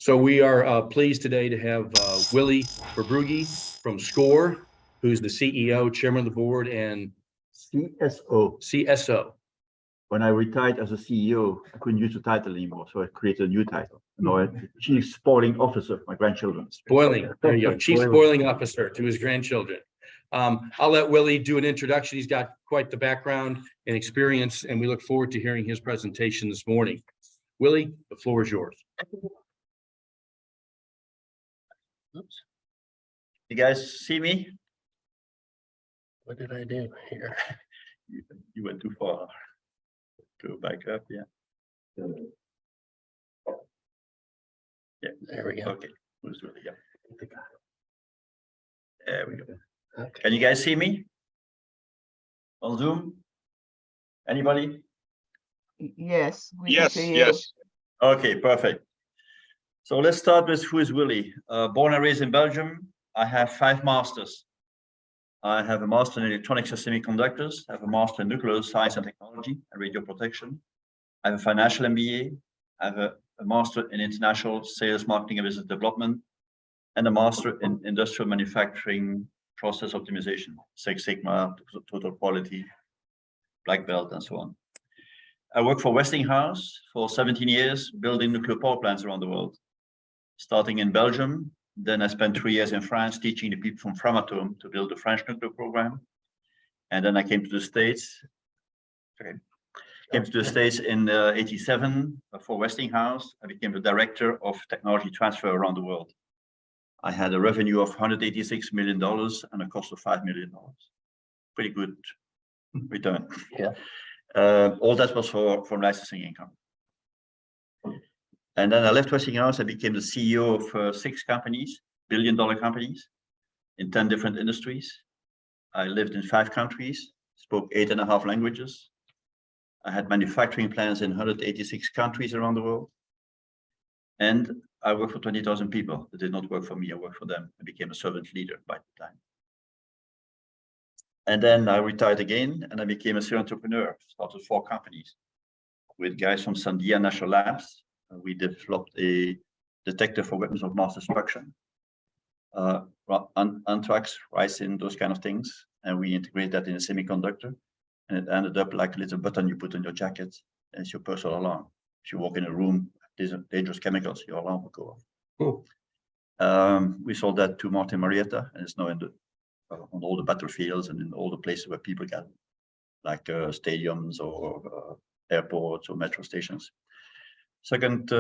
So we are pleased today to have Willy Verbrugghe from SCORE, who's the CEO, chairman of the board, and CSO. When I retired as a CEO, I couldn't use the title anymore, so I created a new title. Now I'm Chief Spoiling Officer for my grandchildren. Spoiling, there you go. Chief Spoiling Officer to his grandchildren. I'll let Willy do an introduction. He's got quite the background and experience, and we look forward to hearing his presentation this morning. Willy, the floor is yours. Oops. You guys see me? What did I do here? You went too far. Go back up, yeah. Yeah, there we go. Okay, who's really, yeah. There we go. Okay. Can you guys see me on Zoom? Anybody? Yes. Yes. Okay, perfect. So let's start with who is Willy. Born and raised in Belgium. I have 5 masters. I have a master in electronics and semiconductors. I have a master in nuclear science and technology and radio protection. I have a financial MBA. I have a master in international sales, marketing, and business development, and a master in industrial manufacturing process optimization, Six Sigma, total quality, black belt, and so on. I worked for Westinghouse for 17 years, building nuclear power plants around the world, starting in Belgium. Then I spent 3 years in France teaching the people from Framatome to build the French nuclear program. And then I came to the States. Came to the States in '87 for Westinghouse. I became the director of technology transfer around the world. I had a revenue of $186 million and a cost of $5 million. Pretty good return. Yeah. All that was from licensing income. And then I left Westinghouse. I became the CEO of 6 companies, billion-dollar companies in 10 different industries. I lived in 5 countries, spoke 8.5 languages. I had manufacturing plants in 186 countries around the world. And I worked for 20,000 people that did not work for me. I worked for them. I became a servant leader by the time. And then I retired again and I became a serial entrepreneur. Started 4 companies with guys from Sandia National Labs. We developed a detector for weapons of mass destruction, anthrax, ricin, those kind of things. And we integrate that in a semiconductor. And it ended up like a little button you put on your jacket, and it's your personal alarm. If you walk in a room, these are dangerous chemicals, your alarm will go off. Cool. We sold that to Martin Marietta, and it's now in on all the battlefields and in all the places where people gather, like stadiums or airports or metro stations. Second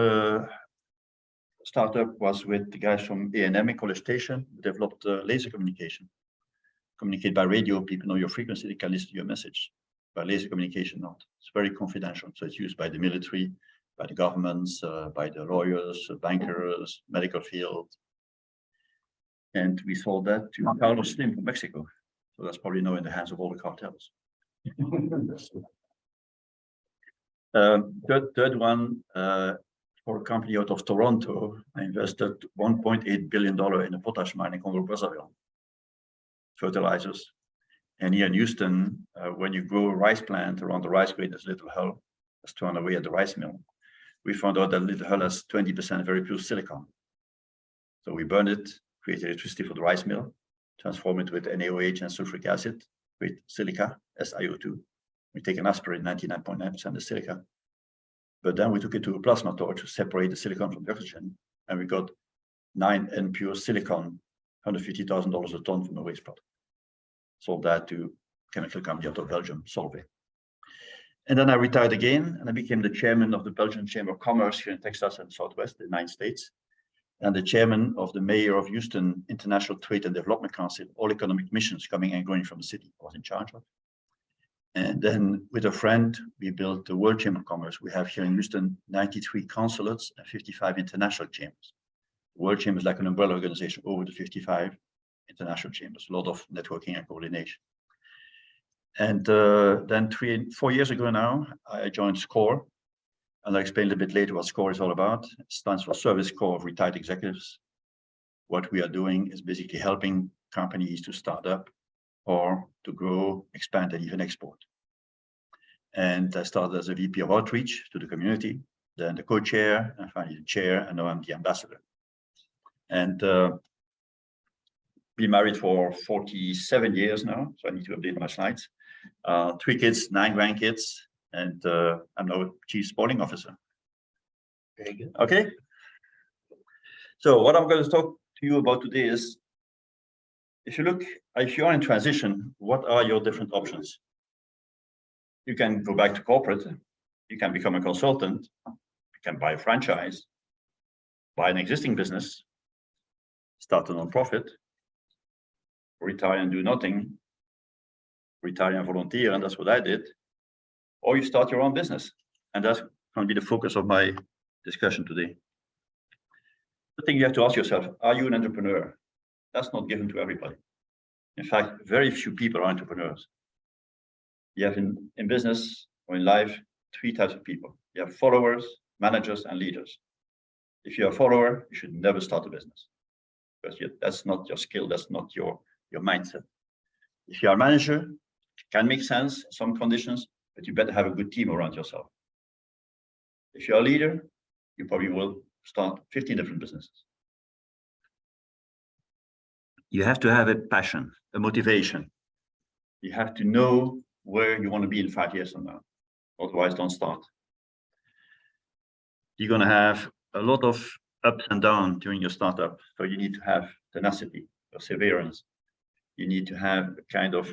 startup was with the guys from A&M in College Station. We developed laser communication. Communicate by radio, people know your frequency, they can listen to your message. By laser communication, not. It's very confidential. So it's used by the military, by the governments, by the lawyers, bankers, medical field. And we sold that to Carlos Slim from Mexico. So that's probably now in the hands of all the cartels. Third one, for a company out of Toronto, I invested $1.8 billion in a potash mine in Congo Brazzaville. Fertilizers. And here in Houston, when you grow a rice plant around the rice grain, there's a little hull that's thrown away at the rice mill. We found out that little hull has 20% very pure silicon. So we burned it, create electricity for the rice mill, transform it with NaOH and sulfuric acid, create silica, SiO2. We take an aspirin, 99.9% of silica. But then we took it to a plasma torch to separate the silicon from the oxygen, and we got 9N pure silicon, $150,000 a ton from a waste product. Sold that to chemical company out of Belgium, Solvay. And then I retired again, and I became the chairman of the Belgian Chamber of Commerce here in Texas and Southwest, the United States, and the chairman of the mayor of Houston International Trade and Development Council, all economic missions coming and going from the city. I was in charge of. And then with a friend, we built the World Chamber of Commerce. We have here in Houston 93 consulates and 55 international chambers. The World Chamber is like an umbrella organization over the 55 international chambers, a lot of networking and coordination. And then 4 years ago now, I joined SCORE, and I'll explain a little bit later what SCORE is all about. It stands for Service Corps of Retired Executives. What we are doing is basically helping companies to start up or to grow, expand, and even export. And I started as a VP of outreach to the community. then the co-chair, and finally the chair, and now I'm the ambassador. And been married for 47 years now, so I need to update my slides. 3 kids, 9 grandkids, and I'm now Chief Sporting Officer. Very good. Okay. So what I'm going to talk to you about today is, if you are in transition, what are your different options? You can go back to corporate, you can become a consultant, you can buy a franchise, buy an existing business, start a non-profit, retire and do nothing, retire and volunteer, and that's what I did, or you start your own business. And that's going to be the focus of my discussion today. The thing you have to ask yourself, are you an entrepreneur? That's not given to everybody. In fact, very few people are entrepreneurs. You have in business or in life 3 types of people. You have followers, managers, and leaders. If you're a follower, you should never start a business, because that's not your skill, that's not your mindset. If you're a manager, it can make sense in some conditions, but you better have a good team around yourself. If you're a leader, you probably will start 15 different businesses. You have to have a passion, a motivation. You have to know where you want to be in 5 years from now. Otherwise, don't start. You're going to have a lot of ups and downs during your startup. So you need to have tenacity, perseverance. You need to have a kind of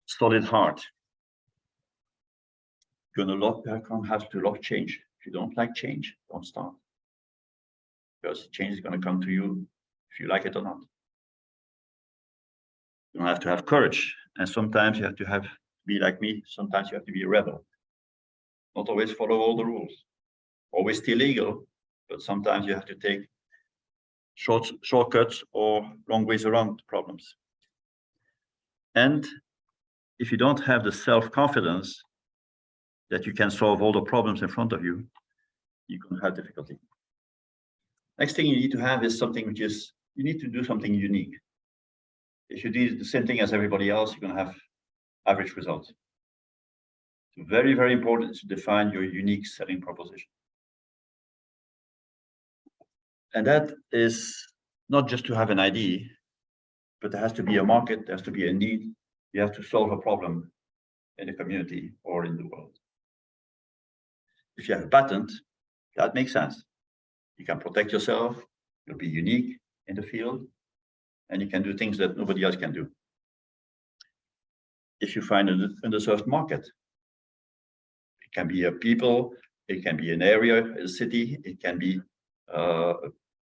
solid heart. You're going to have to love change. If you don't like change, don't start. Because change is going to come to you if you like it or not. You don't have to have courage. And sometimes you have to be like me. Sometimes you have to be a rebel. Not always follow all the rules. Always stay legal, but sometimes you have to take shortcuts or long ways around problems. And if you don't have the self-confidence that you can solve all the problems in front of you, you're going to have difficulty. Next thing you need to have is something which is, you need to do something unique. If you do the same thing as everybody else, you're going to have average results. So very, very important to define your unique selling proposition. And that is not just to have an idea, but there has to be a market, there has to be a need. You have to solve a problem in the community or in the world. If you have a patent, that makes sense. You can protect yourself, you'll be unique in the field, and you can do things that nobody else can do. If you find an underserved market, it can be a people, it can be an area, a city, it can be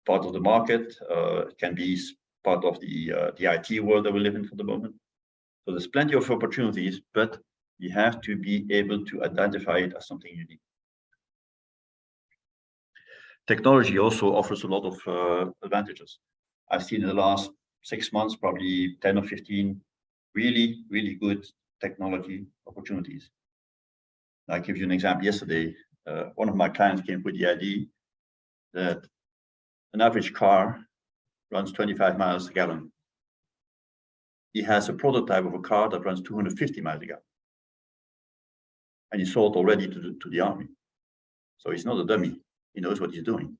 part of the market, it can be part of the IT world that we live in for the moment. So there's plenty of opportunities, but you have to be able to identify it as something unique. Technology also offers a lot of advantages. I've seen in the last 6 months, probably 10 or 15 really, really good technology opportunities. I'll give you an example. Yesterday, one of my clients came with the idea that an average car runs 25 miles a gallon. He has a prototype of a car that runs 250 miles a gallon. And he sold already to the army. So he's not a dummy. He knows what he's doing.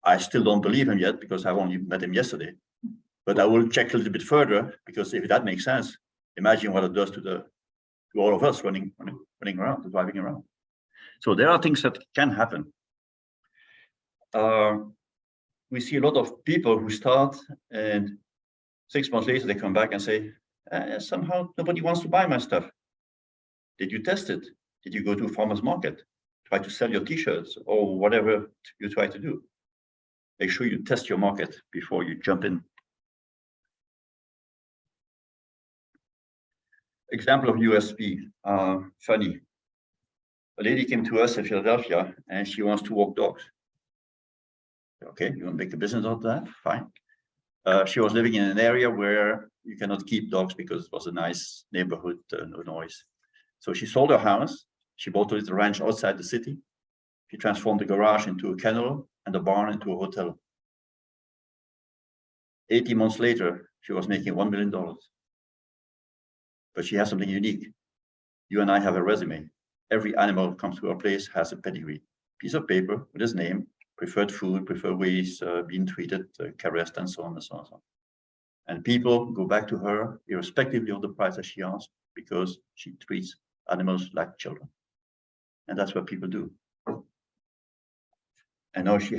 I still don't believe him yet because I've only met him yesterday. But I will check a little bit further, because if that makes sense, imagine what it does to all of us running around, driving around. So there are things that can happen. We see a lot of people who start, and 6 months later they come back and say, somehow nobody wants to buy my stuff. Did you test it? Did you go to a farmer's market? Try to sell your t-shirts or whatever you try to do? Make sure you test your market before you jump in. Example of USP, funny. A lady came to us in Philadelphia and she wants to walk dogs. Okay, you want to make a business out of that? Fine. She was living in an area where you cannot keep dogs because it was a nice neighborhood, no noise. So she sold her house. She bought a little ranch outside the city. She transformed the garage into a kennel and the barn into a hotel. 18 months later, she was making $1 million. But she has something unique. You and I have a resume. every animal comes to our place has a pedigree, piece of paper with his name, preferred food, preferred ways being treated, caressed, and so on and so on and so on. And people go back to her irrespectively of the price that she asks, because she treats animals like children. And that's what people do. And now she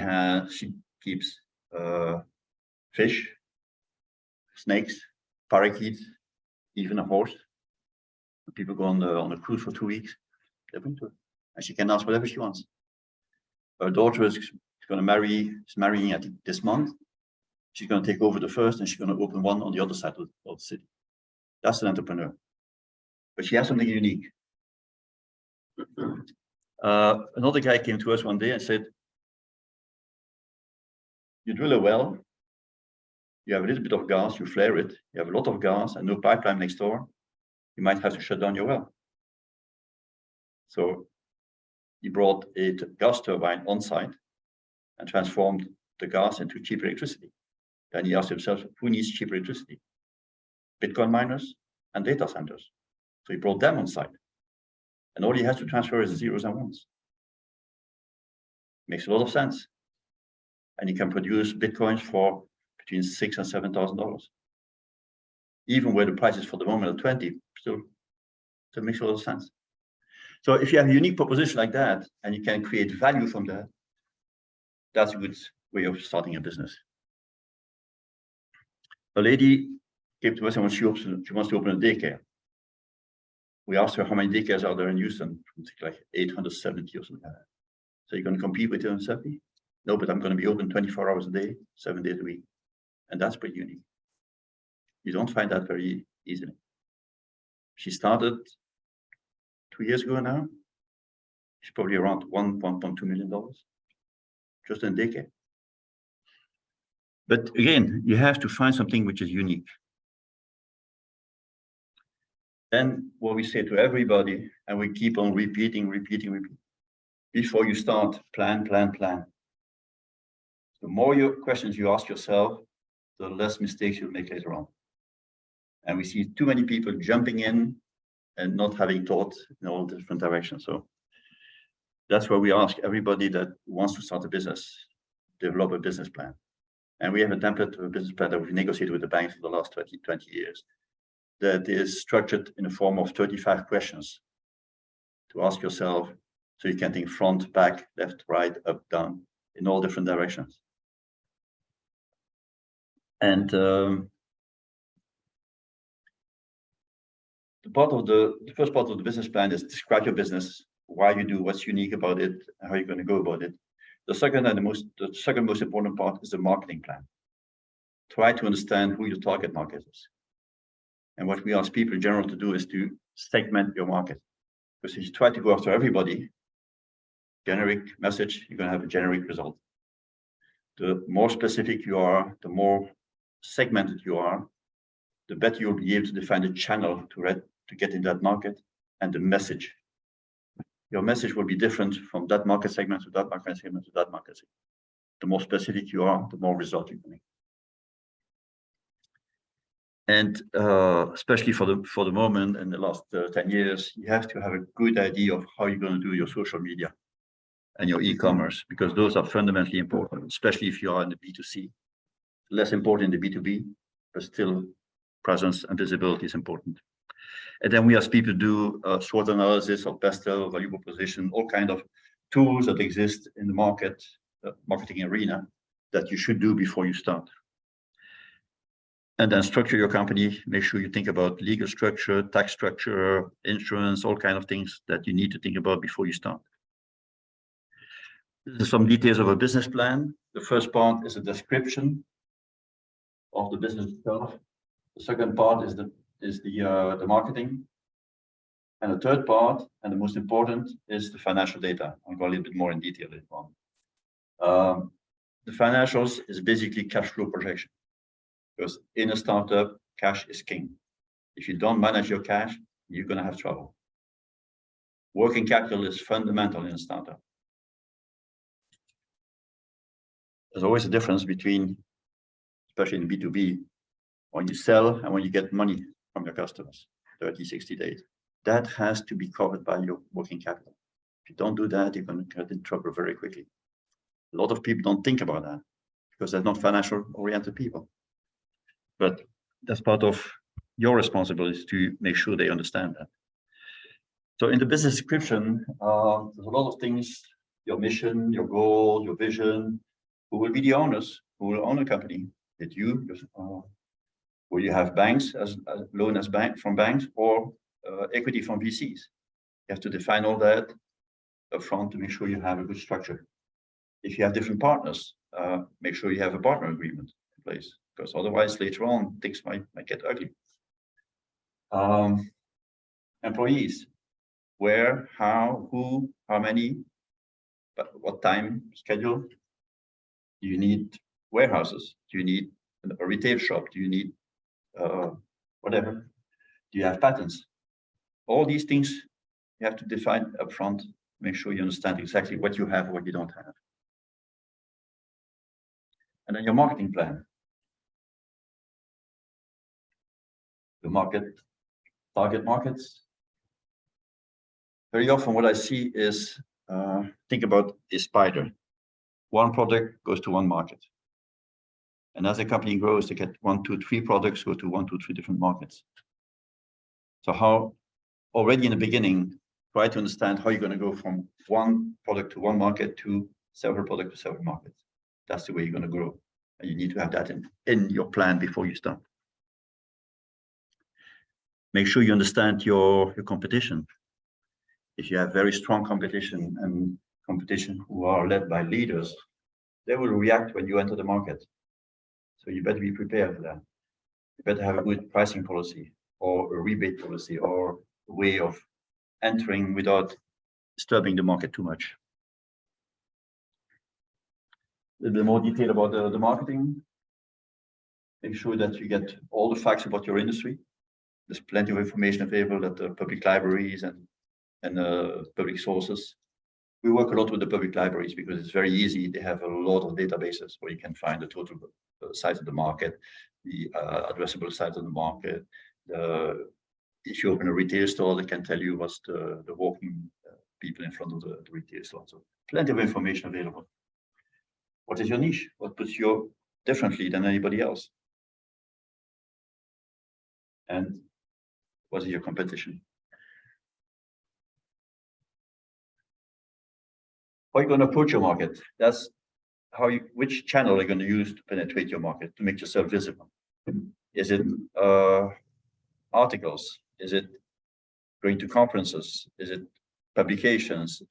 keeps fish, snakes, parakeets, even a horse. People go on a cruise for 2 weeks, they bring to her, and she can ask whatever she wants. Her daughter is marrying at this month. She's going to take over the first, and she's going to open one on the other side of the city. That's an entrepreneur, but she has something unique. Another guy came to us one day and said, you drill a well, you have a little bit of gas, you flare it, you have a lot of gas and no pipeline next door, you might have to shut down your well. So he brought a gas turbine on site and transformed the gas into cheap electricity. Then he asked himself, who needs cheap electricity? Bitcoin miners and data centers. So he brought them on site. And all he has to transfer is zeros and ones. Makes a lot of sense. And he can produce Bitcoins for between $6,000 and $7,000. Even where the price is for the moment at 20, still makes a lot of sense. So if you have a unique proposition like that, and you can create value from that, that's a good way of starting a business. A lady came to us and she wants to open a daycare. We asked her how many daycares are there in Houston, like 870 or something like that. So you're going to compete with 870? No, but I'm going to be open 24 hours a day, 7 days a week. And that's pretty unique. You don't find that very easily. She started 2 years ago now. She's probably around $1.2 million just in daycare. But again, you have to find something which is unique. Then what we say to everybody, and we keep on repeating. Before you start, plan. The more questions you ask yourself, the less mistakes you'll make later on. And we see too many people jumping in and not having thought in all different directions. So that's why we ask everybody that wants to start a business, develop a business plan. And we have a template of a business plan that we've negotiated with the banks for the last 20 years. That is structured in the form of 35 questions to ask yourself, so you can think front, back, left, right, up, down, in all different directions. And the first part of the business plan is describe your business, why you do, what's unique about it, and how you're going to go about it. The second most important part is the marketing plan. Try to understand who your target market is. And what we ask people in general to do is to segment your market. Because if you try to go after everybody, generic message, you're going to have a generic result. The more specific you are, the more segmented you are, the better you'll be able to define the channel to get in that market and the message. Your message will be different from that market segment to that market segment to that market segment. The more specific you are, the more result you can make. And especially for the moment in the last 10 years, you have to have a good idea of how you're going to do your social media and your e-commerce, because those are fundamentally important, especially if you are in the B2C. Less important in the B2B, but still presence and visibility is important. And then we ask people to do SWOT analysis of best seller, value proposition, all kind of tools that exist in the marketing arena that you should do before you start. And then structure your company, make sure you think about legal structure, tax structure, insurance, all kinds of things that you need to think about before you start. This is some details of a business plan. The first part is a description of the business itself. The second part is the marketing. And the third part, and the most important, is the financial data. I'll go a little bit more in detail later on. The financials is basically cash flow projection. Because in a startup, cash is king. If you don't manage your cash, you're going to have trouble. Working capital is fundamental in a startup. There's always a difference between, especially in B2B, when you sell and when you get money from your customers, 30, 60 days. that has to be covered by your working capital. If you don't do that, you're going to get in trouble very quickly. A lot of people don't think about that because they're not financial oriented people. But that's part of your responsibility to make sure they understand that. So in the business description, there's a lot of things, your mission, your goal, your vision, who will be the owners, who will own the company. Did you, will you have banks as loan as from banks or equity from VCs? You have to define all that upfront to make sure you have a good structure. If you have different partners, make sure you have a partner agreement in place, because otherwise later on things might get ugly. Employees, where, how, who, how many, but what time schedule? Do you need warehouses? Do you need a retail shop? Do you need whatever? Do you have patents? All these things you have to define upfront. Make sure you understand exactly what you have and what you don't have. And then your marketing plan. The target markets. Very often what I see is, think about a spider. One product goes to one market. And as the company grows, they get 1, 2, 3 products go to 1, 2, 3 different markets. So how already in the beginning, try to understand how you're going to go from one product to one market to several products to several markets. That's the way you're going to grow. And you need to have that in your plan before you start. Make sure you understand your competition. If you have very strong competition and competition who are led by leaders, they will react when you enter the market. So you better be prepared for that. You better have a good pricing policy or a rebate policy or a way of entering without disturbing the market too much. A little bit more detail about the marketing. Make sure that you get all the facts about your industry. There's plenty of information available at the public libraries and public sources. We work a lot with the public libraries because it's very easy. They have a lot of databases where you can find the total size of the market, the addressable size of the market. If you open a retail store, they can tell you what's the walking people in front of the retail store. So plenty of information available. What is your niche? What puts you differently than anybody else? And what is your competition? How are you going to approach your market? That's which channel are you going to use to penetrate your market, to make yourself visible? Is it articles? Is it going to conferences? Is it publications?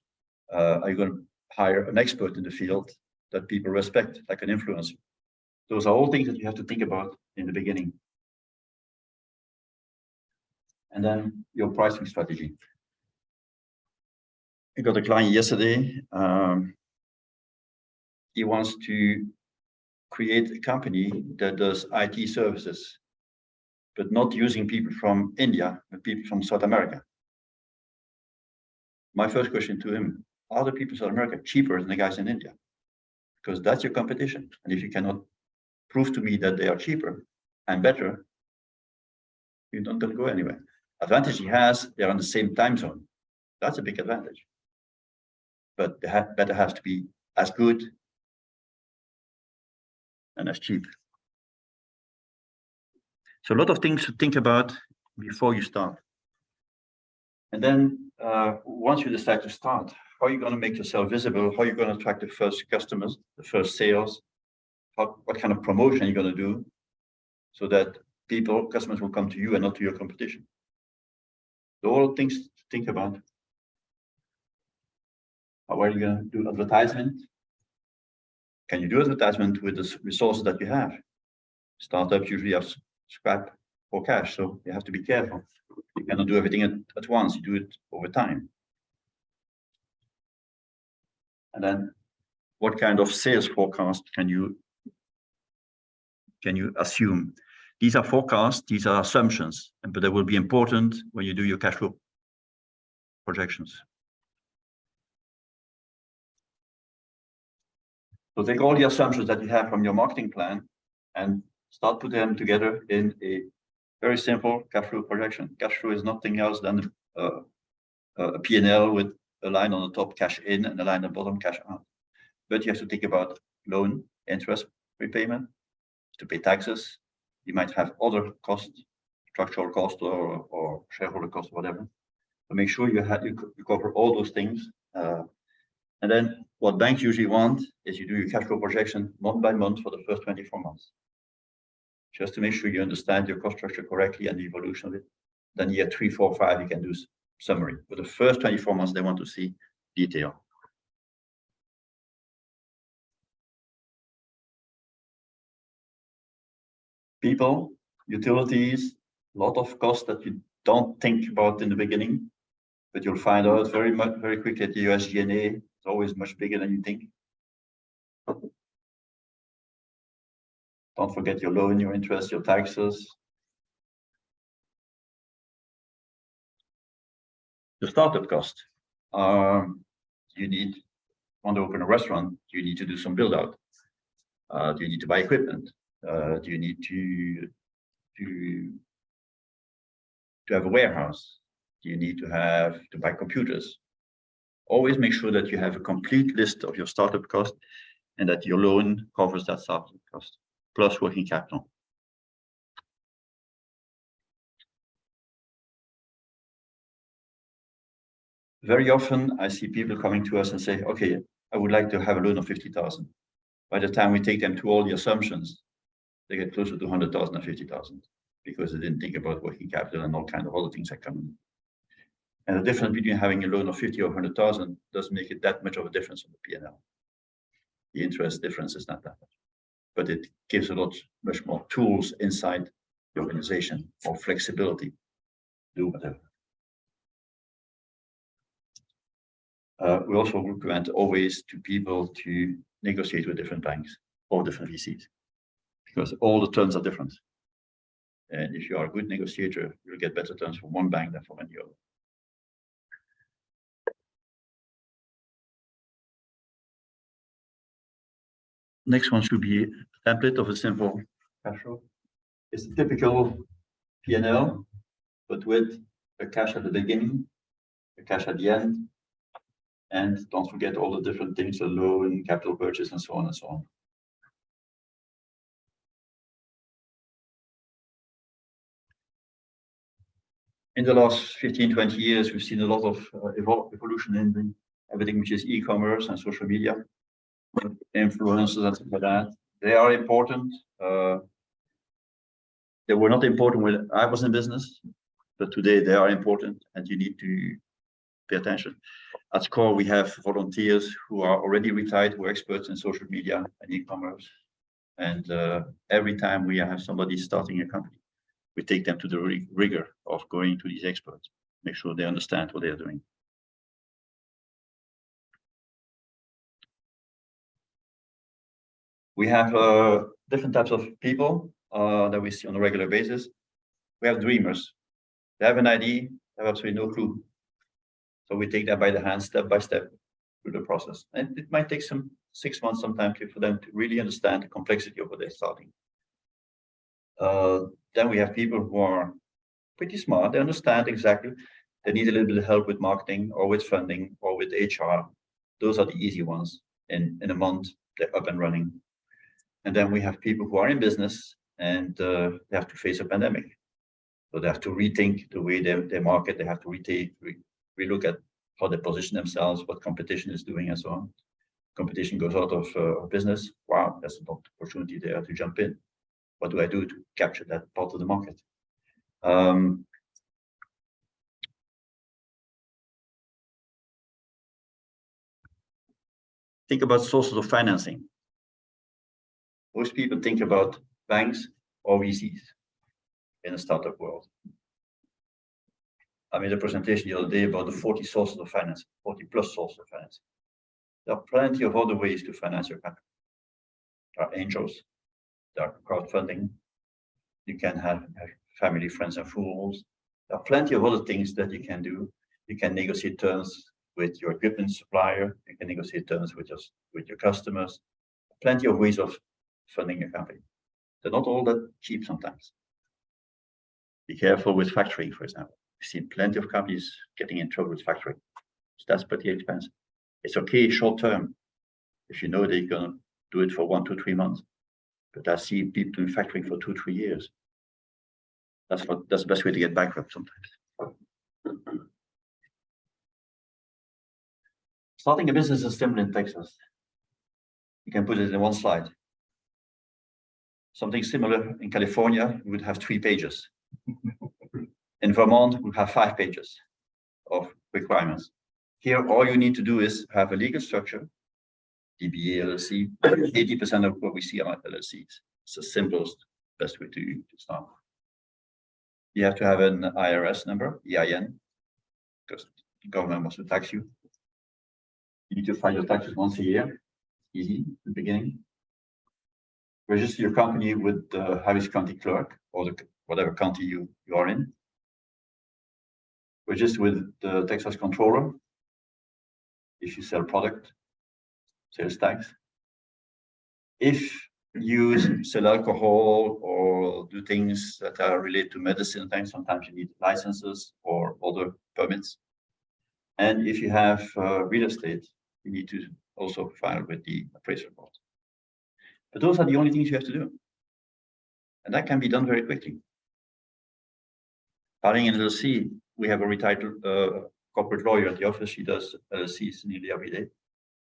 Are you going to hire an expert in the field that people respect, like an influencer? Those are all things that you have to think about in the beginning. And then your pricing strategy. I got a client yesterday. He wants to create a company that does IT services, but not using people from India, but people from South America. My first question to him, are the people in South America cheaper than the guys in India? Because that's your competition. And if you cannot prove to me that they are cheaper and better, you're not going to go anywhere. Advantage he has, they're on the same time zone. That's a big advantage. But they better has to be as good and as cheap. So a lot of things to think about before you start. And then once you decide to start, how are you going to make yourself visible? How are you going to attract the first customers, the first sales? What kind of promotion are you going to do so that customers will come to you and not to your competition? So all things to think about. How are you going to do advertisement? Can you do advertisement with the resources that you have? Startups usually have scrap or cash, so you have to be careful. You cannot do everything at once, you do it over time. And then what kind of sales forecast can you assume? These are forecasts, these are assumptions, but they will be important when you do your cash flow projections. So take all the assumptions that you have from your marketing plan and start putting them together in a very simple cash flow projection. Cash flow is nothing else than a P&L with a line on the top, cash in, and a line on the bottom, cash out. But you have to think about loan, interest repayment, to pay taxes. You might have other costs, structural cost or shareholder cost, whatever. So make sure you cover all those things. And then what banks usually want is you do your cash flow projection month by month for the first 24 months. Just to make sure you understand your cost structure correctly and the evolution of it. Then year 3, 4, 5, you can do summary. But the first 24 months, they want to see detail. People, utilities, a lot of costs that you don't think about in the beginning, but you'll find out very quickly that the USG&A is always much bigger than you think. Don't forget your loan, your interest, your taxes. The startup cost. You want to open a restaurant, you need to do some build out. Do you need to buy equipment? Do you need to have a warehouse? Do you need to buy computers? Always make sure that you have a complete list of your startup cost and that your loan covers that startup cost, plus working capital. Very often I see people coming to us and say, okay, I would like to have a loan of 50,000. By the time we take them to all the assumptions, they get closer to 100,000 and 50,000 because they didn't think about working capital and all kinds of other things that come in. And the difference between having a loan of 50 or 100,000 doesn't make it that much of a difference on the P&L. The interest difference is not that much, but it gives much more tools inside the organization or flexibility. Do whatever. We also recommend always to people to negotiate with different banks or different VCs because all the terms are different. And if you are a good negotiator, you'll get better terms from one bank than from any other. Next one should be a template of a simple cash flow. It's a typical P&L, but with a cash at the beginning, a cash at the end, and don't forget all the different things, the loan, capital purchase, and so on and so on. In the last 15, 20 years, we've seen a lot of evolution in everything which is e-commerce and social media, influencers and stuff like that. They are important. They were not important when I was in business, but today they are important and you need to pay attention. At SCORE, we have volunteers who are already retired, who are experts in social media and e-commerce. And every time we have somebody starting a company, we take them to the rigor of going to these experts, make sure they understand what they are doing. We have different types of people that we see on a regular basis. We have dreamers. They have an idea, they have absolutely no clue. So we take that by the hand, step by step, through the process. And it might take 6 months sometimes for them to really understand the complexity of what they're starting. Then we have people who are pretty smart. They understand exactly. They need a little bit of help with marketing or with funding or with HR. Those are the easy ones. In a month, they're up and running. And then we have people who are in business and they have to face a pandemic. So they have to rethink the way they market. They have to relook at how they position themselves, what competition is doing, and so on. Competition goes out of business. Wow, there's an opportunity there to jump in. What do I do to capture that part of the market? Think about sources of financing. Most people think about banks or VCs in a startup world. I made a presentation the other day about the 40 sources of finance, 40 plus sources of finance. There are plenty of other ways to finance your company. There are angels, there are crowdfunding. You can have family, friends, and fools. There are plenty of other things that you can do. You can negotiate terms with your equipment supplier. You can negotiate terms with your customers. Plenty of ways of funding your company. They're not all that cheap sometimes. Be careful with factoring, for example. We've seen plenty of companies getting in trouble with factoring. So that's pretty expensive. It's okay short term if you know they're going to do it for 1 to 3 months. But I see people doing factoring for 2 or 3 years. That's the best way to get bankrupt sometimes. Starting a business is simple in Texas. You can put it in one slide. Something similar in California, we would have 3 pages. In Vermont, we have 5 pages of requirements. Here, all you need to do is have a legal structure, DBA, LLC. 80% of what we see are LLCs. It's the simplest, best way to start. You have to have an IRS number, EIN, because the government wants to tax you. You need to file your taxes once a year. Easy in the beginning. Register your company with the Harris County clerk or whatever county you are in. Register with the Texas controller. If you sell product, sales tax. If you sell alcohol or do things that are related to medicine, sometimes you need licenses or other permits. And if you have real estate, you need to also file with the appraisal board. But those are the only things you have to do. And that can be done very quickly. Filing an LLC, we have a retired corporate lawyer at the office. She does LLCs nearly every day.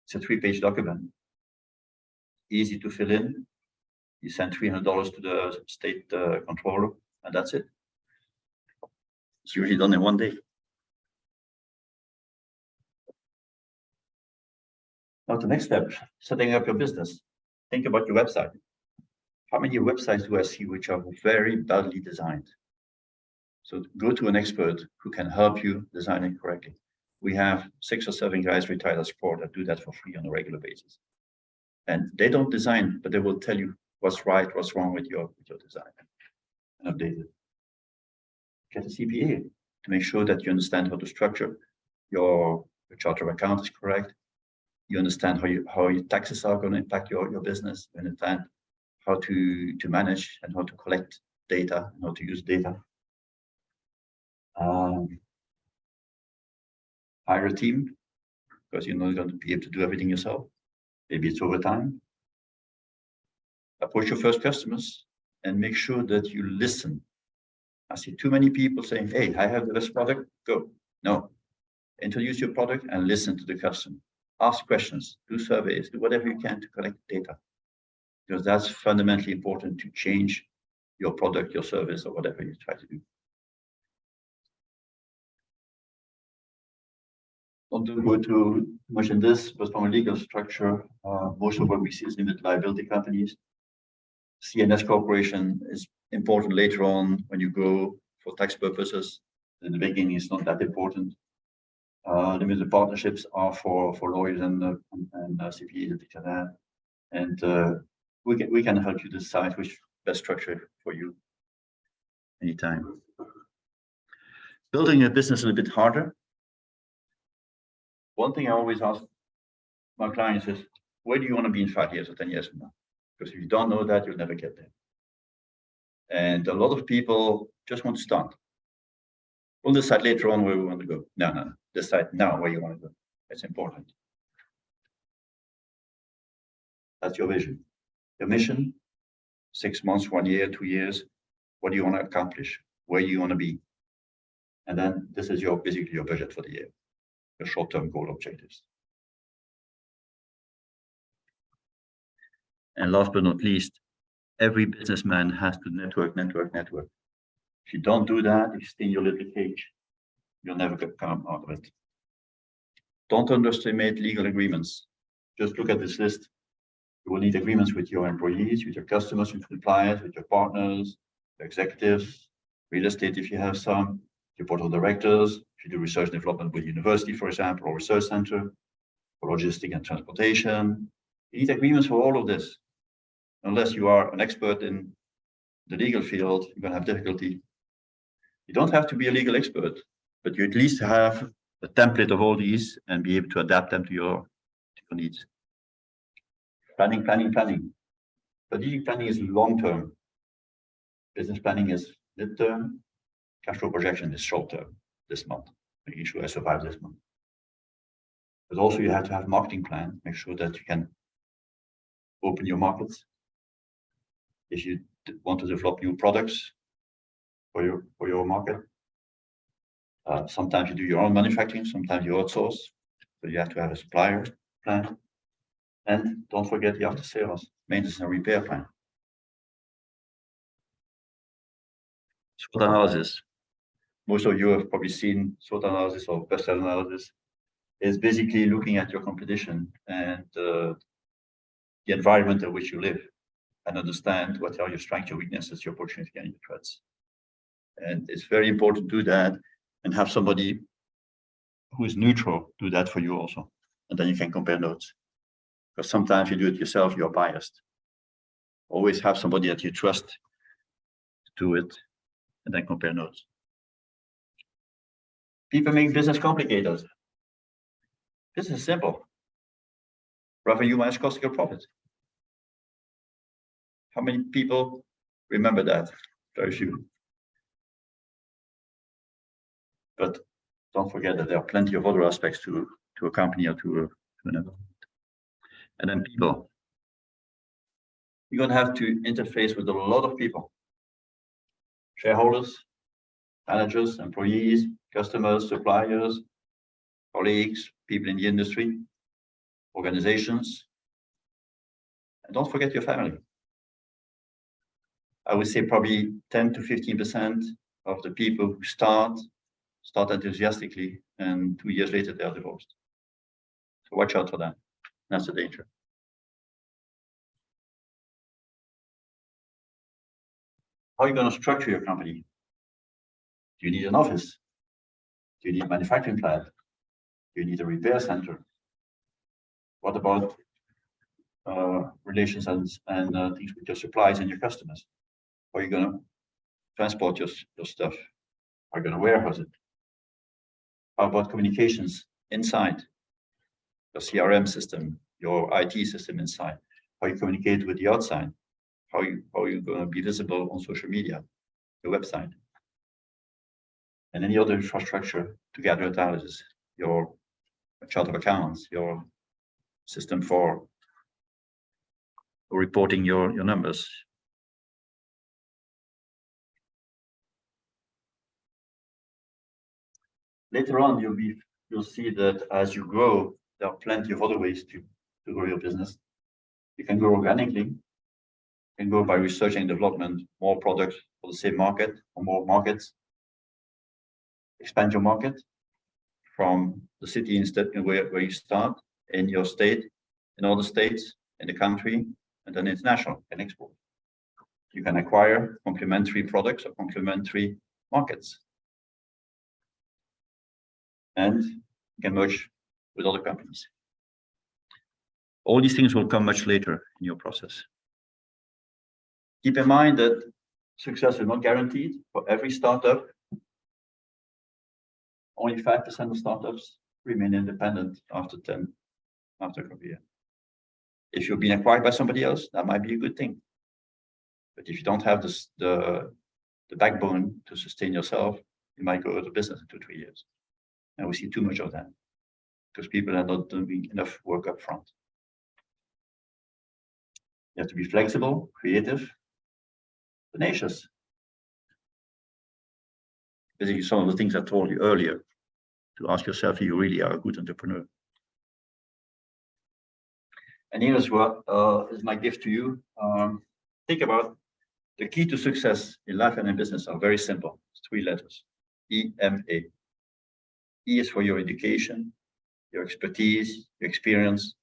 It's a 3-page document. Easy to fill in. You send $300 to the state controller, and that's it. It's usually done in 1 day. Now, the next step, setting up your business. Think about your website. How many websites do I see which are very badly designed? So go to an expert who can help you design it correctly. We have 6 or 7 guys retired as support that do that for free on a regular basis. And they don't design, but they will tell you what's right, what's wrong with your design, and update it. Get a CPA to make sure that you understand how to structure your chart of account is correct. You understand how your taxes are going to impact your business. You understand how to manage and how to collect data and how to use data. Hire a team, because you're not going to be able to do everything yourself. Maybe it's over time. Approach your first customers and make sure that you listen. I see too many people saying, hey, I have the best product, go. No. Introduce your product and listen to the customer. Ask questions, do surveys, do whatever you can to collect data. Because that's fundamentally important to change your product, your service, or whatever you try to do. Don't go too much in this, but from a legal structure, most of what we see is limited liability companies. CNS Corporation is important later on when you go for tax purposes. In the beginning, it's not that important. Limited partnerships are for lawyers and CPAs and things like that. And we can help you decide which best structure for you anytime. Building a business is a bit harder. One thing I always ask my clients is, where do you want to be in 5 years or 10 years from now? Because if you don't know that, you'll never get there. And a lot of people just want to start. We'll decide later on where we want to go. No. Decide now where you want to go. It's important. That's your vision. Your mission, 6 months, 1 year, 2 years. What do you want to accomplish? Where do you want to be? And then this is basically your budget for the year, your short-term goal objectives. And last but not least, every businessman has to network. If you don't do that, if you stay in your little cage, you'll never come out of it. Don't underestimate legal agreements. Just look at this list. You will need agreements with your employees, with your customers, with suppliers, with your partners, your executives, real estate if you have some, your board of directors, if you do research and development with university, for example, or research center, for logistics and transportation. You need agreements for all of this. Unless you are an expert in the legal field, you're going to have difficulty. You don't have to be a legal expert, but you at least have a template of all these and be able to adapt them to your needs. Planning. Strategic planning is long-term. Business planning is mid-term. Cash flow projection is short-term. this month, making sure I survive this month. But also you have to have a marketing plan, make sure that you can open your markets. If you want to develop new products for your market, sometimes you do your own manufacturing, sometimes you outsource, so you have to have a supplier plan. And don't forget the after sales, maintenance and repair plan. SWOT analysis. Most of you have probably seen SWOT analysis or best analysis. Is basically looking at your competition and the environment in which you live, and understand what are your strengths, your weaknesses, your opportunities, and your threats. And it's very important to do that and have somebody who is neutral do that for you also. And then you can compare notes. Because sometimes you do it yourself, you're biased. Always have somebody that you trust to do it and then compare notes. People make business complicated. Business is simple. Revenue minus cost of profit. How many people remember that? Very few. But don't forget that there are plenty of other aspects to a company or to an environment. And then people. You're going to have to interface with a lot of people. Shareholders, managers, employees, customers, suppliers, colleagues, people in the industry, organizations. And don't forget your family. I would say probably 10 to 15% of the people who start enthusiastically, and 2 years later they are divorced. So watch out for that. That's the danger. How are you going to structure your company? Do you need an office? Do you need a manufacturing plant? Do you need a repair center? What about relations and things with your suppliers and your customers? How are you going to transport your stuff? How are you going to warehouse it? How about communications inside your CRM system, your IT system inside? How you communicate with the outside? How are you going to be visible on social media, your website, and any other infrastructure to gather analysis, your chart of accounts, your system for reporting your numbers. Later on, you'll see that as you grow, there are plenty of other ways to grow your business. You can grow organically. You can grow by research and development, more products for the same market or more markets. Expand your market from the city instead where you start, in your state, in other states, in the country, and then international and export. You can acquire complementary products or complementary markets. And you can merge with other companies. All these things will come much later in your process. Keep in mind that success is not guaranteed for every startup. Only 5% of startups remain independent after a couple of years. If you're being acquired by somebody else, that might be a good thing. But if you don't have the backbone to sustain yourself, you might go out of business in 2-3 years. And we see too much of that because people are not doing enough work up front. You have to be flexible, creative, tenacious. Basically, some of the things I told you earlier, to ask yourself if you really are a good entrepreneur. And here is what is my gift to you. Think about the key to success in life and in business are very simple. It's 3 letters, EMA. E is for your education, your expertise, your experience,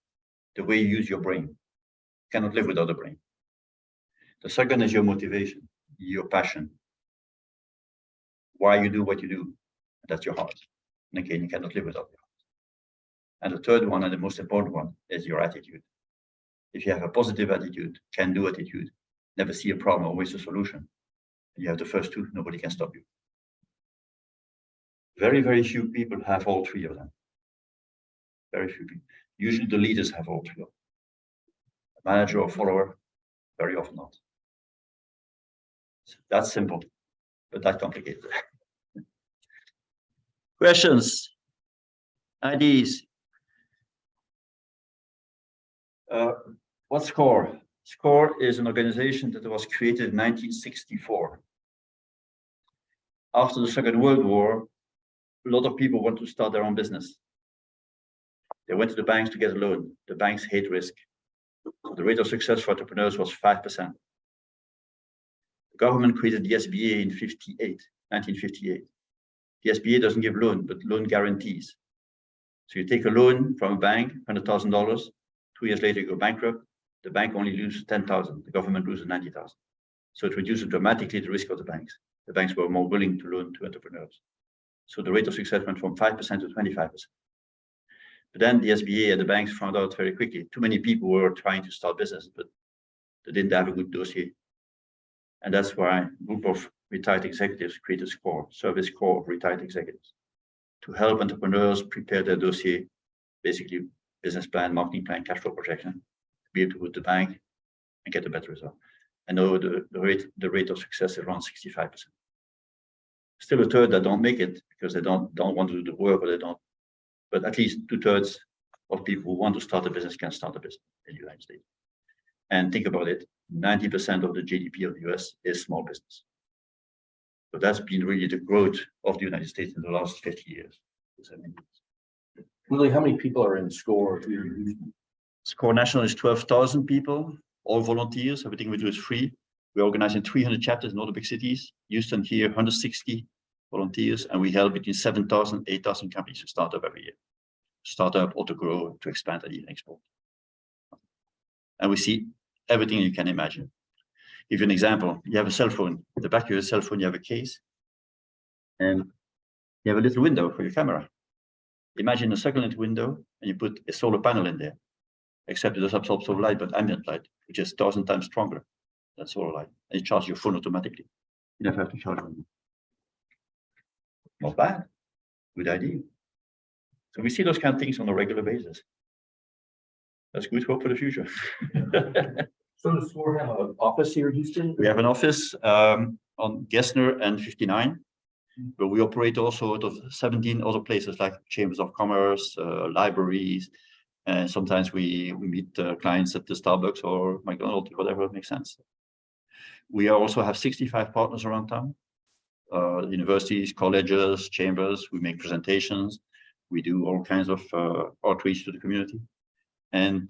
the way you use your brain. You cannot live without a brain. The second is your motivation, your passion. Why you do what you do. That's your heart. And again, you cannot live without your heart. And the third one, and the most important one, is your attitude. If you have a positive attitude, can-do attitude, never see a problem, always a solution, and you have the first 2, nobody can stop you. Very, very few people have all 3 of them. Very few people. Usually the leaders have all 3 of them. A manager or follower, very often not. That's simple, but that's complicated. Questions? Ideas? What's SCORE? SCORE is an organization that was created in 1964. After the Second World War, a lot of people want to start their own business. They went to the banks to get a loan. The banks hate risk. So the rate of success for entrepreneurs was 5%. The government created the SBA in 1958. The SBA doesn't give loan, but loan guarantees. So you take a loan from a bank, $100,000, 2 years later you go bankrupt, the bank only loses 10,000, the government loses 90,000. So it reduces dramatically the risk of the banks. The banks were more willing to loan to entrepreneurs. So the rate of success went from 5% to 25%. But then the SBA and the banks found out very quickly, too many people were trying to start business, but they didn't have a good dossier. And that's why a group of retired executives created SCORE, Service Corps of Retired Executives, to help entrepreneurs prepare their dossier, basically business plan, marketing plan, cash flow projection, to be able to go to the bank and get a better result. I know the rate of success is around 65%. Still a third that don't make it because they don't want to do the work, or they don't. But at least 2/3 of people who want to start a business can start a business in the United States. And think about it, 90% of the GDP of the US is small business. So that's been really the growth of the United States in the last 50 years. Willie, how many people are in SCORE? SCORE National is 12,000 people, all volunteers. Everything we do is free. We organize in 300 chapters in all the big cities. Houston here, 160 volunteers, and we help between 7,000, 8,000 companies to start up every year. Start up or to grow, to expand and even export. And we see everything you can imagine. Give you an example. You have a cell phone. At the back of your cell phone, you have a case, and you have a little window for your camera. Imagine a succulent window, and you put a solar panel in there, except it does absorb some light, but ambient light, which is 1,000 times stronger than solar light. And you charge your phone automatically. You never have to charge it. Not bad. Good idea. So we see those kind of things on a regular basis. That's good hope for the future. So does SCORE have an office here in Houston? We have an office on Gessner and 59, but we operate also out of 17 other places like chambers of commerce, libraries, and sometimes we meet clients at the Starbucks or McDonald's, whatever makes sense. We also have 65 partners around town, universities, colleges, chambers. We make presentations. We do all kinds of outreach to the community. And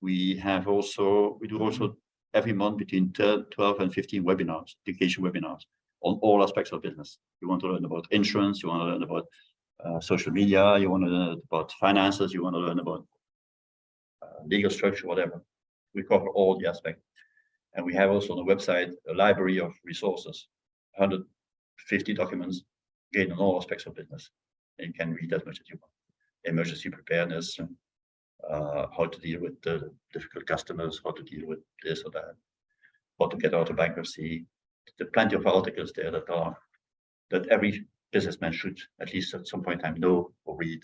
we do also every month between 12 and 15 webinars, education webinars on all aspects of business. You want to learn about insurance, you want to learn about social media, you want to learn about finances, you want to learn about legal structure, whatever. We cover all the aspects. And we have also on the website a library of resources, 150 documents, again, on all aspects of business. And you can read as much as you want. Emergency preparedness, how to deal with the difficult customers, how to deal with this or that, how to get out of bankruptcy. There are plenty of articles there that every businessman should at least at some point in time know or read.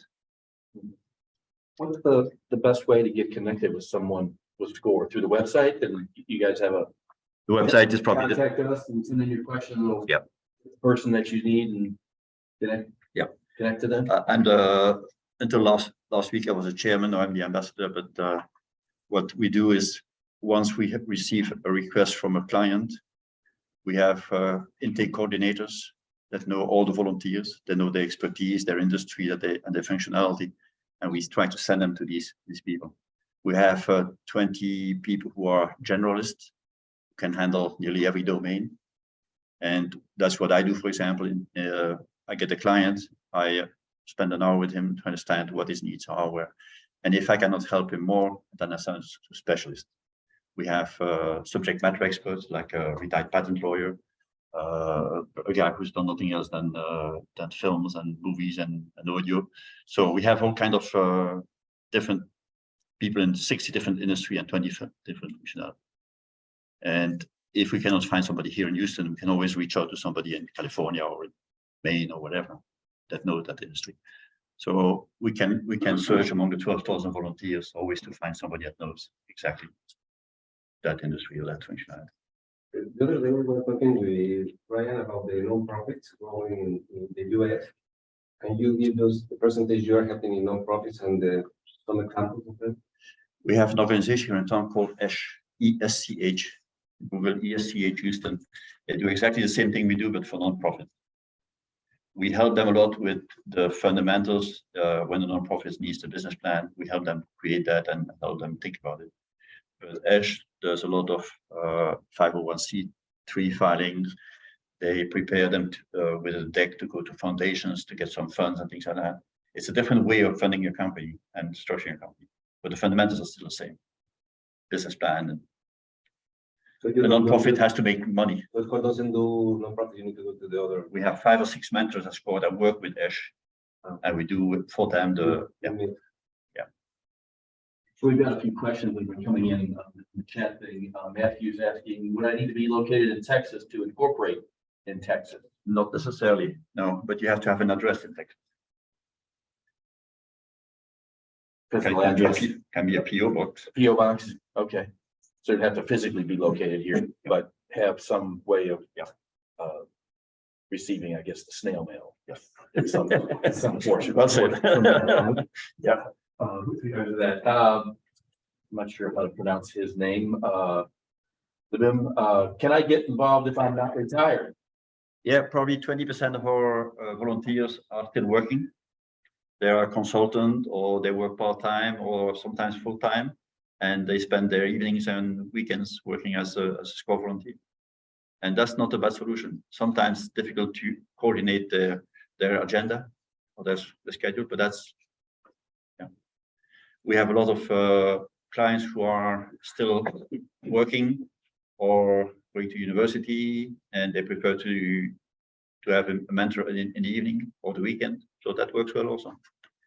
What's the best way to get connected with someone with SCORE? Through the website? And you guys have a The website is probably contact us and send in your question. We'll Yep. person that you need and connect to them. and until last week I was a chairman, now I'm the ambassador, but what we do is once we have received a request from a client, we have intake coordinators that know all the volunteers, they know their expertise, their industry, and their functionality, and we try to send them to these people. We have 20 people who are generalists, who can handle nearly every domain. And that's what I do, for example. I get a client, I spend an hour with him to understand what his needs are, where. And if I cannot help him more, then I send him to specialists. We have subject matter experts, like a retired patent lawyer, a guy who's done nothing else than films and movies and audio. So we have all kind of different people in 60 different industry and 20 different functionality. And if we cannot find somebody here in Houston, we can always reach out to somebody in California or in Maine or whatever that knows that industry. So we can search among the 12,000 volunteers always to find somebody that knows exactly that industry or that functionality. The other day we were talking with Brian about the non-profits growing in the US, Can you give us the percentage you are helping in nonprofits and some examples of them? We have an organization in town called ESCH. Google ESCH Houston. They do exactly the same thing we do, but for nonprofit. We help them a lot with the fundamentals. When the nonprofit needs a business plan, we help them create that and help them think about it. But Ash does a lot of 501c3 filings. They prepare them with a deck to go to foundations to get some funds and things like that. It's a different way of funding your company and structuring your company, but the fundamentals are still the same. Business plan, and So the nonprofit has to make money. But what doesn't do nonprofit, you need to go to the other. We have 5 or 6 mentors at SCORE that work with Ash, and we do for them the So we've got a few questions that were coming in the chat thing. Matthew's asking, would I need to be located in Texas to incorporate in Texas? Not necessarily, no, but you have to have an address in Texas. Physical address, Can be a PO box. PO box, okay. So it'd have to physically be located here, but have some way of receiving, I guess, the snail mail. In some portion. Well said. Yeah. With regard to that, I'm not sure how to pronounce his name. Can I get involved if I'm not retired? Yeah, probably 20% of our volunteers are still working. They are a consultant, or they work part-time, or sometimes full-time, and they spend their evenings and weekends working as a SCORE volunteer. And that's not a bad solution. Sometimes it's difficult to coordinate their agenda or their schedule, but that's, yeah. We have a lot of clients who are still working or going to university, and they prefer to have a mentor in the evening or the weekend. So that works well also.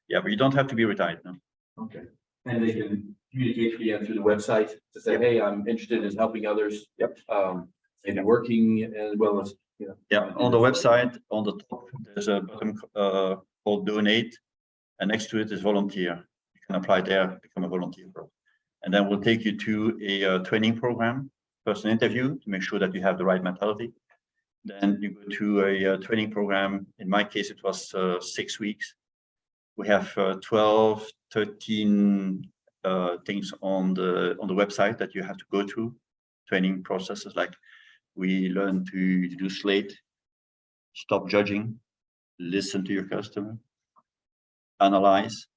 Yeah, but you don't have to be retired now. Okay. And they can communicate with you through the website to say, hey, I'm interested in helping others. Yep. And working as well as, you know. Yeah, on the website, on the top, there's a button called donate, and next to it is volunteer. You can apply there, become a volunteer. And then we'll take you to a training program, first an interview to make sure that you have the right mentality. Then you go to a training program. In my case, it was 6 weeks. We have 12, 13 things on the website that you have to go through. Training processes, like we learn to do SLATE, stop judging, listen to your customer, analyze,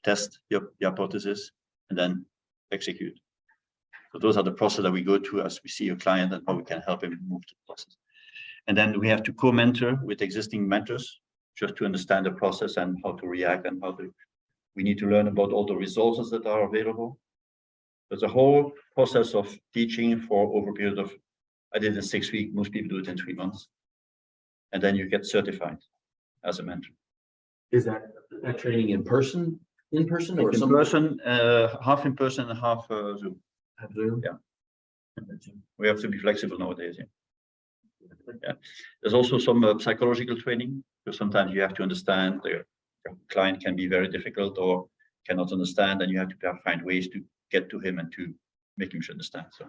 test your hypothesis, and then execute. So those are the process that we go through as we see a client and how we can help him move to the process. And then we have to co-mentor with existing mentors just to understand the process and how to react and we need to learn about all the resources that are available. There's a whole process of teaching for over a period of, I did it in 6 weeks, most people do it in 3 months. And then you get certified as a mentor. Is that training in person or In person, half in person and half Zoom. Zoom? Yeah. We have to be flexible nowadays. Yeah. There's also some psychological training, because sometimes you have to understand the client can be very difficult or cannot understand, and you have to find ways to get to him and to make him understand. So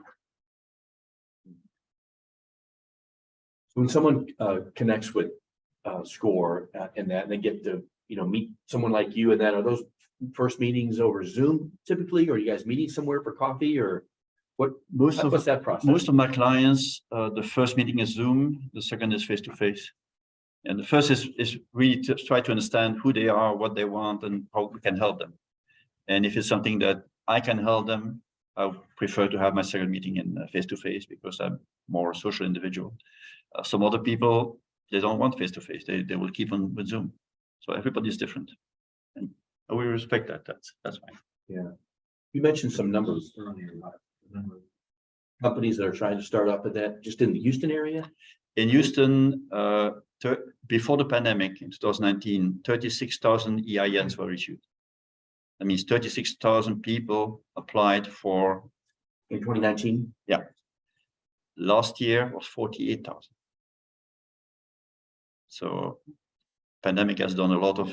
when someone connects with SCORE and that, and they get to meet someone like you, and that, are those first meetings over Zoom typically, or are you guys meeting somewhere for coffee, or what's that process? Most of my clients, the first meeting is Zoom, the second is face-to-face. And the first is really to try to understand who they are, what they want, and how we can help them. And if it's something that I can help them, I prefer to have my second meeting in face-to-face, because I'm more a social individual. Some other people, they don't want face-to-face. They will keep on with Zoom. So everybody is different, and we respect that. That's fine. Yeah, you mentioned some numbers earlier. Companies that are trying to start up at that, just in the Houston area. In Houston, before the pandemic in 2019, 36,000 EINs were issued. That means 36,000 people applied for. In 2019? Yeah. Last year was 48,000. So pandemic has done a lot of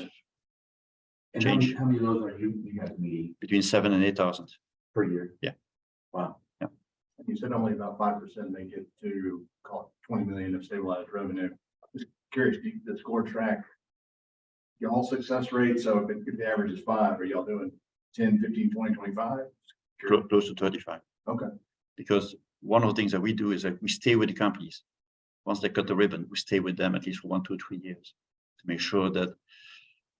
change. How many of those are you guys meeting Between 7,000 and 8,000 per year? Yeah. Wow. Yeah. You said only about 5% make it to call it 20 million of stabilized revenue. Just curious, does SCORE track y'all success rate? So if the average is 5, are y'all doing 10, 15, 20, 25? Close to 35. Okay. Because one of the things that we do is that we stay with the companies. Once they cut the ribbon, we stay with them at least for 1, 2, 3 years to make sure that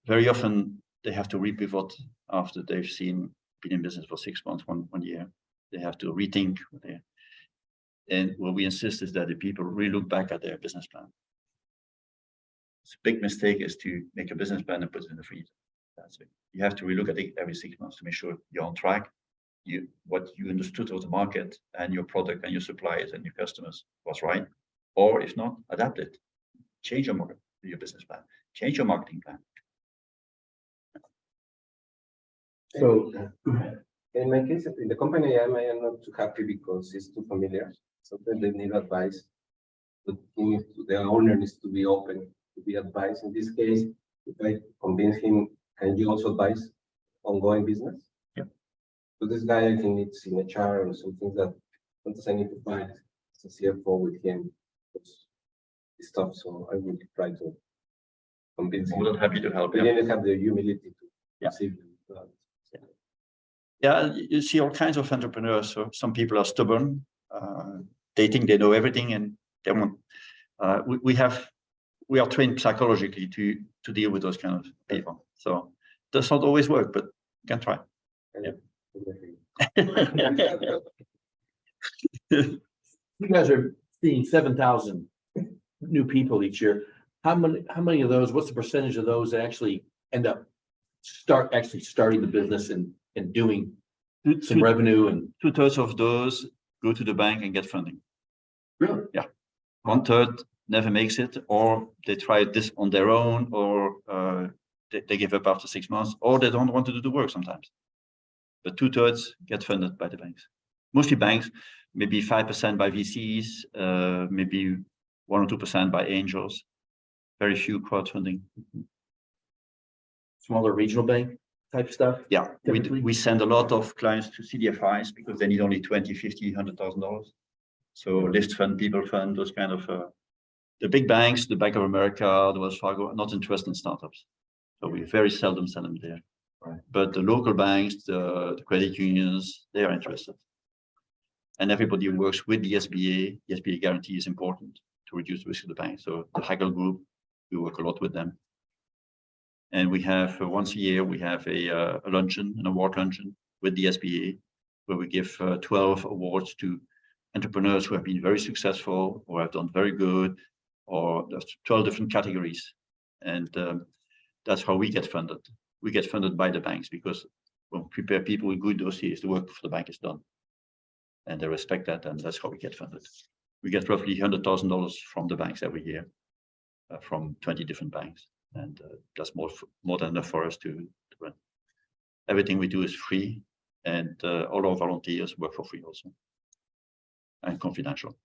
very often they have to repivot after they've been in business for 6 months, one year. They have to rethink. And what we insist is that the people really look back at their business plan. It's a big mistake is to make a business plan and put it in the freezer. That's it. You have to relook at it every 6 months to make sure you're on track. What you understood of the market and your product and your suppliers and your customers was right. Or if not, adapt it. Change your business plan. Change your marketing plan. So, in my case, in the company I am not too happy because it's too familiar. Sometimes they need advice. The owner needs to be open to be advised. In this case, if I convince him, can you also advise ongoing business? Yeah. So this guy, I think, needs in HR and some things that sometimes I need to find as a CFO with him. Stuff. So I will try to convince him. More than happy to help. But you need to have the humility to receive them. Yeah, you see all kinds of entrepreneurs. So some people are stubborn. They think they know everything, and they want. We are trained psychologically to deal with those kind of people. So it does not always work, but you can try. Yeah. You guys are seeing 7,000 new people each year. How many of those, what's the percentage of those that actually end up starting the business and doing some revenue? And 2/3 of those go to the bank and get funding. really? Yeah. 1/3 never makes it, or they try this on their own, or they give up after 6 months, or they don't want to do the work sometimes. But 2/3 get funded by the banks. Mostly banks, maybe 5% by VCs, maybe 1 or 2% by angels. Very few crowdfunding. Smaller regional bank type stuff? Yeah, Typically? we send a lot of clients to CDFIs because they need only $20, $50, $100,000. So Lift Fund, People Fund, those kind of the big banks, the Bank of America, the Wells Fargo, are not interested in startups. So we very seldom send them there. Right. But the local banks, the credit unions, they are interested. And everybody who works with the SBA guarantee is important to reduce the risk of the bank. So the Hagel Group, we work a lot with them. And we have once a year, we have a luncheon, an award luncheon with the SBA, where we give 12 awards to entrepreneurs who have been very successful or have done very good, or there's 12 different categories. And that's how we get funded. We get funded by the banks because when we prepare people with good dossiers, the work for the bank is done. And they respect that, and that's how we get funded. We get roughly $100,000 from the banks every year, from 20 different banks. And that's more than enough for us to run. Everything we do is free, and all our volunteers work for free also, and confidential.